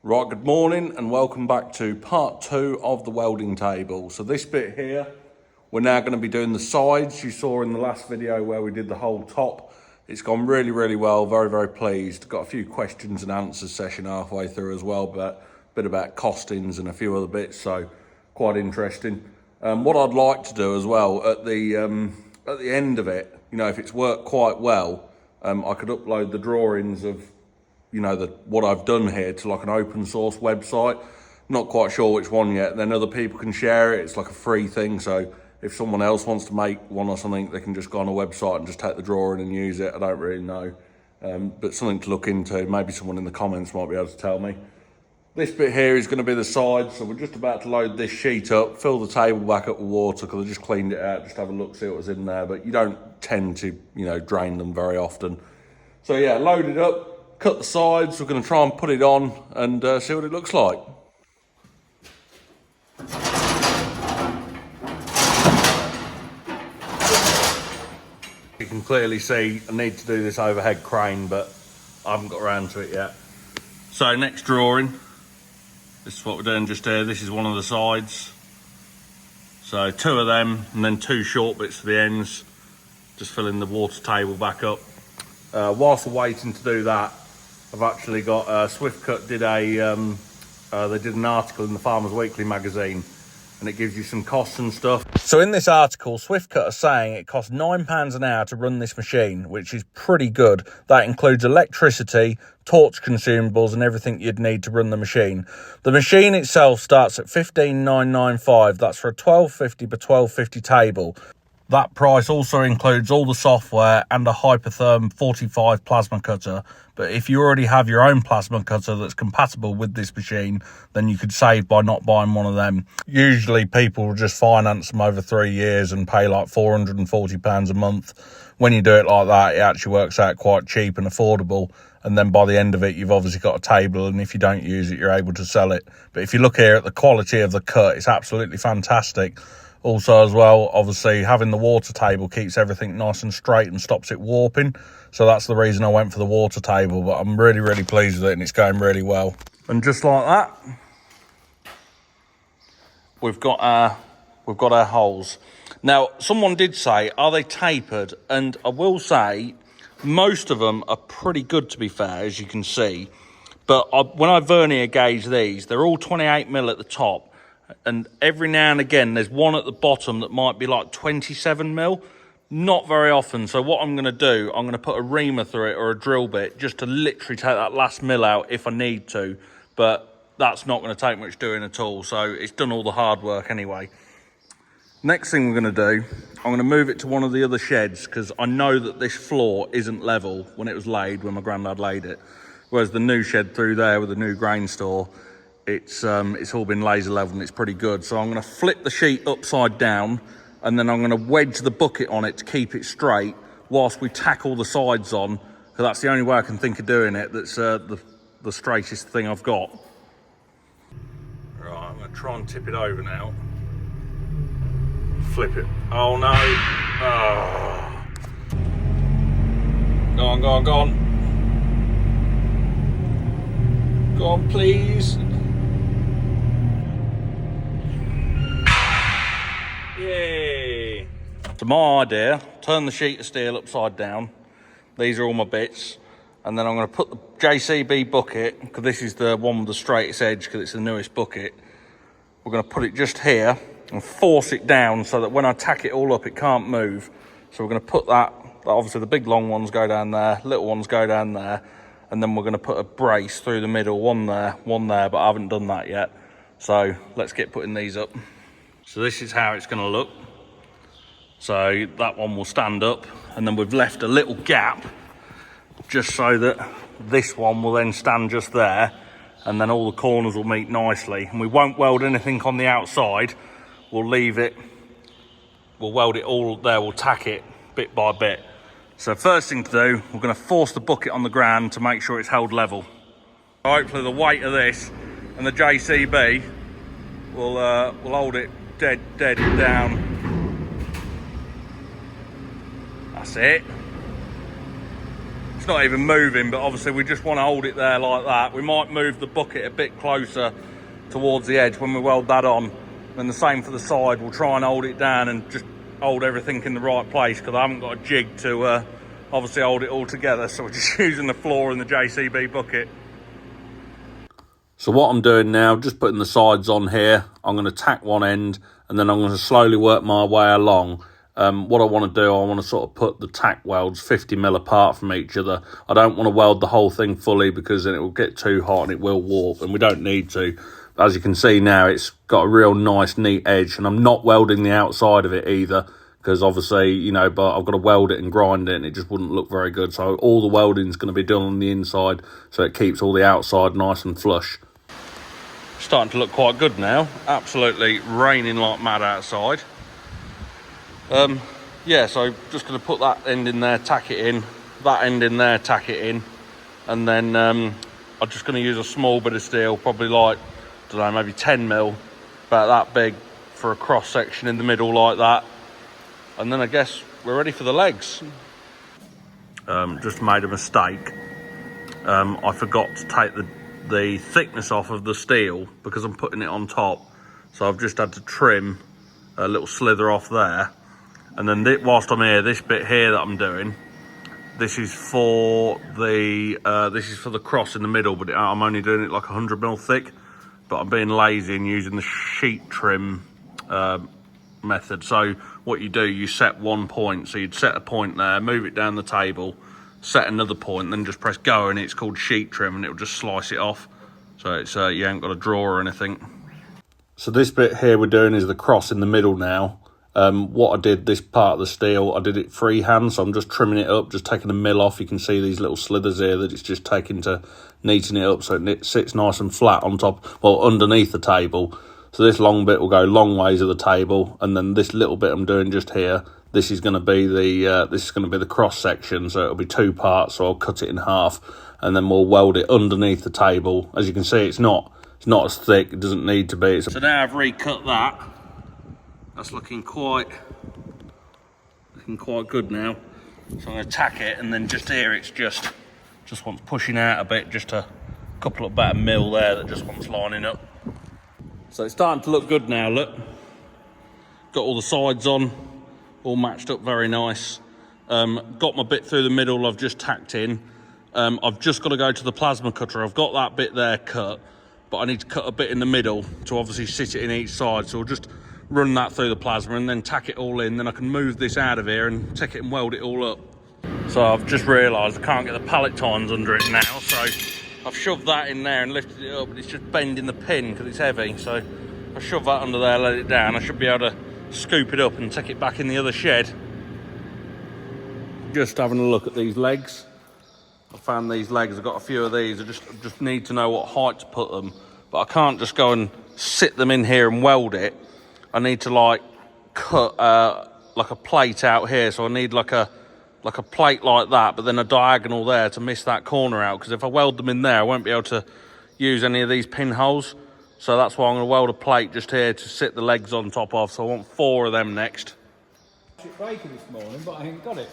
Right, good morning and welcome back to part 2 of the welding table. So this bit here, we're now going to be doing the sides. You saw in the last video where we did the whole top. It's gone really, really well, very pleased. Got a few questions and answers session halfway through as well, but a bit about costings and a few other bits, so quite interesting. What I'd like to do as well, at the end of it, you know, if it's worked quite well, I could upload the drawings of what I've done here to like an open source website. Not quite sure which one yet. Then other people can share it. It's like a free thing. So if someone else wants to make one or something, they can just go on a website and just take the drawing and use it. I don't really know. But something to look into. Maybe someone in the comments might be able to tell me. This bit here is going to be the sides. So we're just about to load this sheet up, fill the table back up with water because I just cleaned it out, just have a look, see what was in there. But you don't tend to, drain them very often. So yeah, load it up. Cut the sides, we're going to try and put it on and see what it looks like. You can clearly see I need to do this overhead crane, but I haven't got around to it yet. So next drawing, this is what we're doing just here. This is one of the sides. So 2 of them and then 2 short bits for the ends. Just filling the water table back up. Whilst we're waiting to do that, I've actually got Swiftcut did they did an article in the Farmers Weekly magazine, and it gives you some costs and stuff. So in this article, Swiftcut are saying it costs £9 an hour to run this machine, which is pretty good. That includes electricity, torch consumables, and everything you'd need to run the machine. The machine itself starts at $15,995. That's for a 1250 by 1250 table. That price also includes all the software and a Hypertherm 45 plasma cutter. But if you already have your own plasma cutter that's compatible with this machine, then you could save by not buying one of them. Usually people will just finance them over 3 years and pay like £440 a month. When you do it like that, it actually works out quite cheap and affordable. And then by the end of it, you've obviously got a table, and if you don't use it, you're able to sell it. But if you look here at the quality of the cut, it's absolutely fantastic. Also as well, obviously having the water table keeps everything nice and straight and stops it warping. So that's the reason I went for the water table, but I'm really pleased with it and it's going really well. And just like that, we've got our holes. Now, someone did say, are they tapered? And I will say, most of them are pretty good, to be fair, as you can see. But when I vernier gauge these, they're all 28mm at the top. And every now and again, there's one at the bottom that might be like 27mm. Not very often. So what I'm going to do, I'm going to put a reamer through it or a drill bit just to literally take that last mil out if I need to. But that's not going to take much doing at all. So it's done all the hard work anyway. Next thing we're going to do, I'm going to move it to one of the other sheds because I know that this floor isn't level when it was laid, when my granddad laid it. Whereas the new shed through there with the new grain store, it's all been laser leveled and it's pretty good. So I'm going to flip the sheet upside down and then I'm going to wedge the bucket on it to keep it straight whilst we tack all the sides on, because that's the only way I can think of doing it. That's the straightest thing I've got. Right, I'm going to try and tip it over now. Flip it. Oh no. Oh. Go on, go on, go on. Go on, please. Yay! So my idea, turn the sheet of steel upside down. These are all my bits. And then I'm going to put the JCB bucket, because this is the one with the straightest edge, because it's the newest bucket. We're going to put it just here and force it down so that when I tack it all up, it can't move. So we're going to put that, obviously the big long ones go down there, little ones go down there. And then we're going to put a brace through the middle, one there, but I haven't done that yet. So let's get putting these up. So this is how it's going to look. So that one will stand up, and then we've left a little gap just so that this one will then stand just there, and then all the corners will meet nicely. And we won't weld anything on the outside. We'll leave it, we'll weld it all there, we'll tack it bit by bit. So first thing to do, we're going to force the bucket on the ground to make sure it's held level. Hopefully the weight of this and the JCB will hold it dead down. That's it. It's not even moving, but obviously we just want to hold it there like that. We might move the bucket a bit closer towards the edge when we weld that on. And the same for the side. We'll try and hold it down and just hold everything in the right place, because I haven't got a jig to obviously hold it all together. So we're just using the floor and the JCB bucket. So what I'm doing now, just putting the sides on here. I'm going to tack one end and then I'm going to slowly work my way along. What I want to do, I want to sort of put the tack welds 50mm apart from each other. I don't want to weld the whole thing fully, because then it will get too hot and it will warp, and we don't need to. As you can see now, it's got a real nice, neat edge, and I'm not welding the outside of it either, because obviously, you know, but I've got to weld it and grind it, and it just wouldn't look very good. So all the welding is going to be done on the inside, so it keeps all the outside nice and flush. Starting to look quite good now. Absolutely raining like mad outside. Yeah, so just going to put that end in there, tack it in, that end in there, tack it in, and then I'm just going to use a small bit of steel, probably like, I don't know, maybe 10mm, about that big, for a cross section in the middle like that. And then I guess we're ready for the legs. Just made a mistake. I forgot to take the thickness off of the steel, because I'm putting it on top. So I've just had to trim a little slither off there. And then whilst I'm here, this bit here that I'm doing, this is for the cross in the middle, but I'm only doing it like 100mm thick. But I'm being lazy and using the sheet trim method. So what you do, you set one point. So you'd set a point there, move it down the table, set another point, then just press go, and it's called sheet trim, and it'll just slice it off. So it's you ain't got a draw or anything. So this bit here we're doing is the cross in the middle now. What I did, this part of the steel, I did it freehand, so I'm just trimming it up, just taking the mill off. You can see these little slithers here that it's just taking to neaten it up so it sits nice and flat on top, well, underneath the table. So this long bit will go long ways of the table, and then this little bit I'm doing just here, this is going to be the cross section, so it'll be two parts. So I'll cut it in half, and then we'll weld it underneath the table. As you can see, it's not as thick. It doesn't need to be. So now I've recut that. That's looking quite good now. So I'm going to tack it, and then just here it's just wants pushing out a bit, just a couple of better mil there that just wants lining up. So it's starting to look good now, look. Got all the sides on, all matched up very nice. Got my bit through the middle I've just tacked in. I've just got to go to the plasma cutter. I've got that bit there cut, but I need to cut a bit in the middle to obviously sit it in each side. So we'll just run that through the plasma and then tack it all in. Then I can move this out of here and take it and weld it all up. So I've just realised I can't get the pallet tines under it now, so I've shoved that in there and lifted it up, but it's just bending the pin because it's heavy. So I shove that under there, let it down. I should be able to scoop it up and take it back in the other shed. Just having a look at these legs. I found these legs, I've got a few of these. I just need to know what height to put them, but I can't just go and sit them in here and weld it. I need to like cut like a plate out here, so I need like a plate like that, but then a diagonal there to miss that corner out, because if I weld them in there I won't be able to use any of these pinholes. So that's why I'm going to weld a plate just here to sit the legs on top of. So I want 4 of them next. Bacon this morning, but I ain't got it.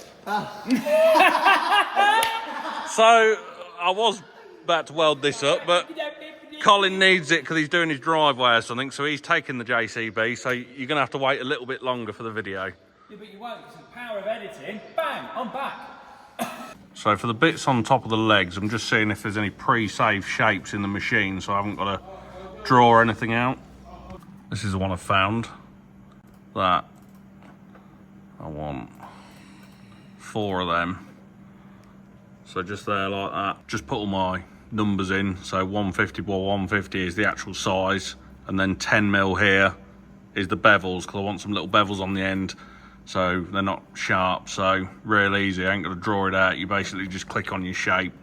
So I was about to weld this up, but Colin needs it because he's doing his driveway or something, so he's taking the JCB, so you're going to have to wait a little bit longer for the video. Yeah, but you won't, it's the power of editing. Bang, I'm back. So for the bits on top of the legs, I'm just seeing if there's any pre-saved shapes in the machine, so I haven't got to draw anything out. This is the one I found. That. I want 4 of them. So just there like that. Just put all my numbers in. So 150 by 150 is the actual size, and then 10mm here is the bevels, because I want some little bevels on the end so they're not sharp. So real easy, I ain't got to draw it out. You basically just click on your shape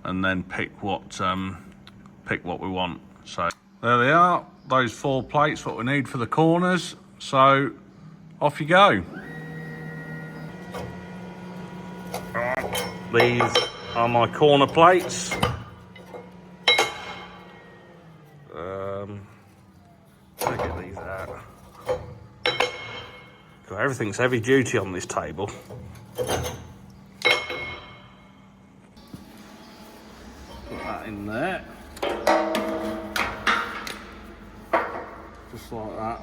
and then pick what we want. So there they are, those 4 plates, what we need for the corners. So off you go. These are my corner plates. Let me get these out. God, everything's heavy duty on this table. in there. Just like that.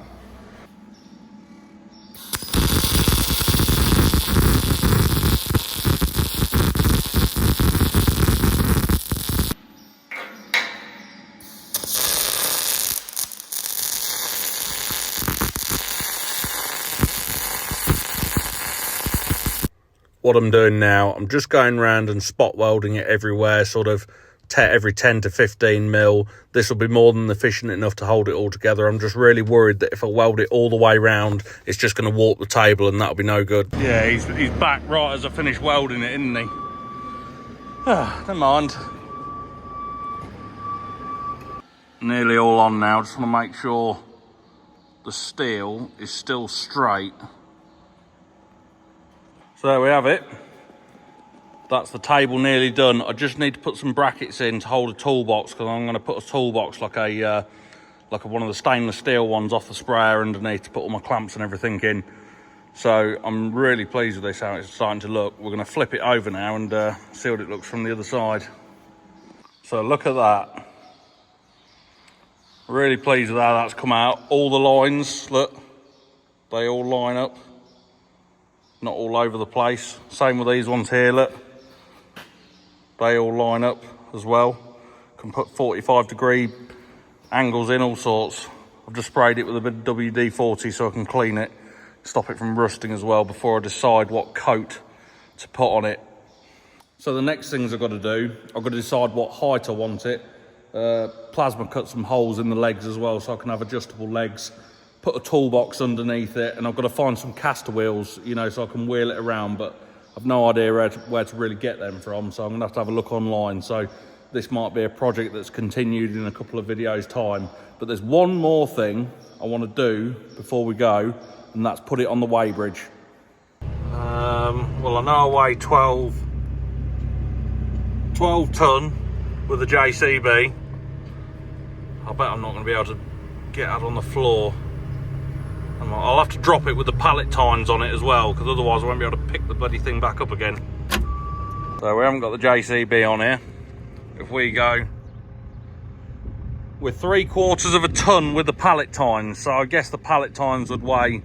What I'm doing now, I'm just going around and spot welding it everywhere, sort of every 10 to 15 mil. This will be more than efficient enough to hold it all together. I'm just really worried that if I weld it all the way round, it's just going to warp the table and that'll be no good. Yeah, he's back right as I finish welding it, isn't he? Never mind. Nearly all on now. Just want to make sure the steel is still straight. So there we have it. That's the table nearly done. I just need to put some brackets in to hold a toolbox, because I'm going to put a toolbox like one of the stainless steel ones off the sprayer underneath to put all my clamps and everything in. So I'm really pleased with this, how it's starting to look. We're going to flip it over now and see what it looks from the other side. So look at that. Really pleased with how that's come out. All the lines, look, they all line up. Not all over the place. Same with these ones here, look. They all line up as well. Can put 45-degree angles in, all sorts. I've just sprayed it with a bit of WD-40 so I can clean it, stop it from rusting as well before I decide what coat to put on it. So the next things I've got to do, I've got to decide what height I want it. Plasma cut some holes in the legs as well so I can have adjustable legs. Put a toolbox underneath it, and I've got to find some caster wheels, you know, so I can wheel it around, but I've no idea where to really get them from, so I'm gonna have to have a look online. So this might be a project that's continued in a couple of videos time. But there's one more thing I want to do before we go, and that's put it on the weighbridge. Well, I know I weigh 12 ton with a JCB. I bet I'm not going to be able to get out on the floor. I'll have to drop it with the pallet tines on it as well, because otherwise I won't be able to pick the bloody thing back up again. So we haven't got the JCB on here. If we go, we're 3/4 of a ton with the pallet tines, so I guess the pallet tines would weigh,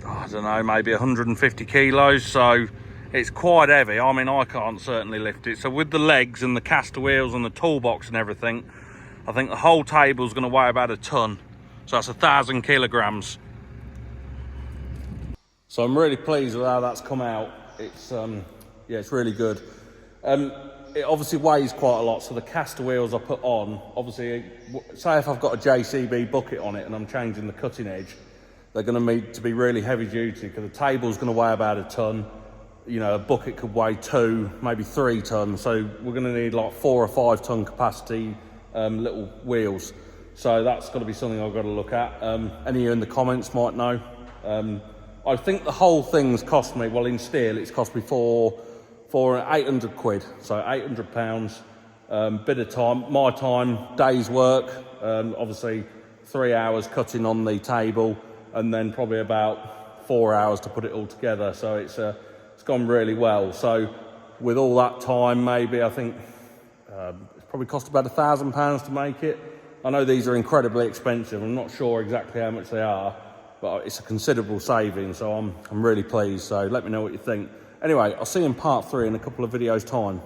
I don't know, maybe 150 kilos, so it's quite heavy. I mean, I can't certainly lift it. So with the legs and the caster wheels and the toolbox and everything, I think the whole table's going to weigh about a ton. So that's 1,000 kilograms. So I'm really pleased with how that's come out. It's yeah, it's really good. It obviously weighs quite a lot, so the caster wheels I put on, obviously, say if I've got a JCB bucket on it and I'm changing the cutting edge, they're going to need to be really heavy duty, because the table's going to weigh about a ton. You know, a bucket could weigh 2, maybe 3 tons, so we're going to need like 4 or 5 ton capacity little wheels. So that's got to be something I've got to look at. Any of you in the comments might know. I think the whole thing's cost me, well, in steel, it's cost me for 800 quid, so £800. Bit of time, my time, day's work, obviously 3 hours cutting on the table, and then probably about 4 hours to put it all together. So it's gone really well. So with all that time, maybe I think it's probably cost about £1,000 to make it. I know these are incredibly expensive. I'm not sure exactly how much they are, but it's a considerable saving, so I'm really pleased. So let me know what you think. Anyway, I'll see you in part 3 in a couple of videos' time.